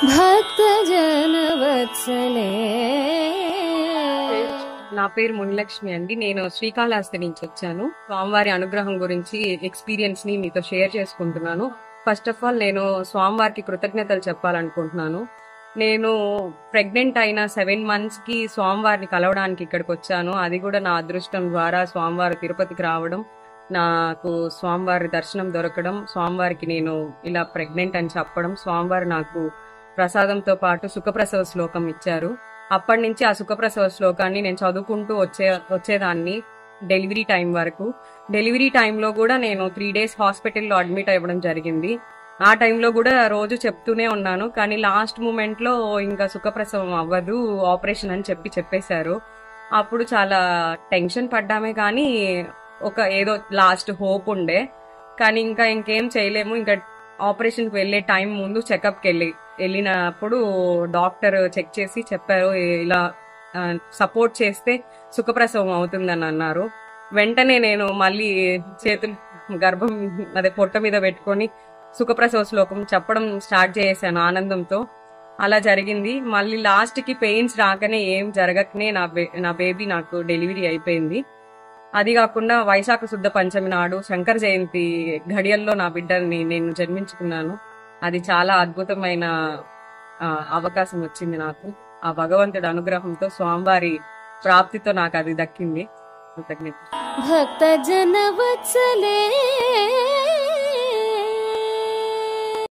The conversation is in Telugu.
భక్తజనవత్సలే. నా పేరు మునిలక్ష్మి అండి. నేను శ్రీకాళహస్తి నుంచి వచ్చాను. స్వామివారి అనుగ్రహం గురించి ఎక్స్పీరియన్స్ ని మీతో షేర్ చేసుకుంటున్నాను. ఫస్ట్ ఆఫ్ ఆల్ నేను స్వామివారికి కృతజ్ఞతలు చెప్పాలనుకుంటున్నాను. నేను ప్రెగ్నెంట్ అయిన 7 months కి స్వామివారిని కలవడానికి ఇక్కడికి వచ్చాను. అది కూడా నా అదృష్టం ద్వారా స్వామివారి తిరుపతికి రావడం, నాకు స్వామివారి దర్శనం దొరకడం, స్వామివారికి నేను ఇలా ప్రెగ్నెంట్ అని చెప్పడం, స్వామివారు నాకు ప్రసాదంతో పాటు సుఖప్రసవ శ్లోకం ఇచ్చారు. అప్పటి నుంచి ఆ సుఖప్రసవ శ్లోకాన్ని నేను చదువుకుంటూ వచ్చేదాన్ని డెలివరీ టైం వరకు. డెలివరీ టైంలో కూడా నేను 3 days హాస్పిటల్లో అడ్మిట్ అవ్వడం జరిగింది. ఆ టైంలో కూడా రోజు చెప్తూనే ఉన్నాను. కానీ లాస్ట్ మూమెంట్ లో ఇంకా సుఖప్రసవం అవ్వదు, ఆపరేషన్ అని చెప్పేశారు. అప్పుడు చాలా టెన్షన్ పడ్డామే, కానీ ఏదో లాస్ట్ హోప్ ఉండే. కానీ ఇంకేం చేయలేము. ఇంకా ఆపరేషన్ కి వెళ్లే టైం ముందు చెకప్ కి వెళ్ళినప్పుడు డాక్టర్ చెక్ చేసి చెప్పారు, ఇలా సపోర్ట్ చేస్తే సుఖప్రసవం అవుతుందని అన్నారు. వెంటనే నేను మళ్ళీ చేతులు గర్భం పొట్ట మీద పెట్టుకొని సుఖప్రసవ శ్లోకం చెప్పడం స్టార్ట్ చేశాను ఆనందంతో. అలా జరిగింది. మళ్ళీ లాస్ట్ కి పెయిన్స్ రాకనే, ఏం జరగకనే నా బేబీ నాకు డెలివరీ అయిపోయింది. అది కాకుండా వైశాఖ శుద్ధ పంచమి నాడు శంకర జయంతి ఘడియల్లో నా బిడ్డల్ని నేను జన్మించుకున్నాను. అది చాలా అద్భుతమైన అవకాశం వచ్చింది నాకు. ఆ భగవంతుడి అనుగ్రహంతో, స్వామివారి ప్రాప్తితో నాకు అది దక్కింది. కృతజ్ఞత. భక్తజనవత్సలే.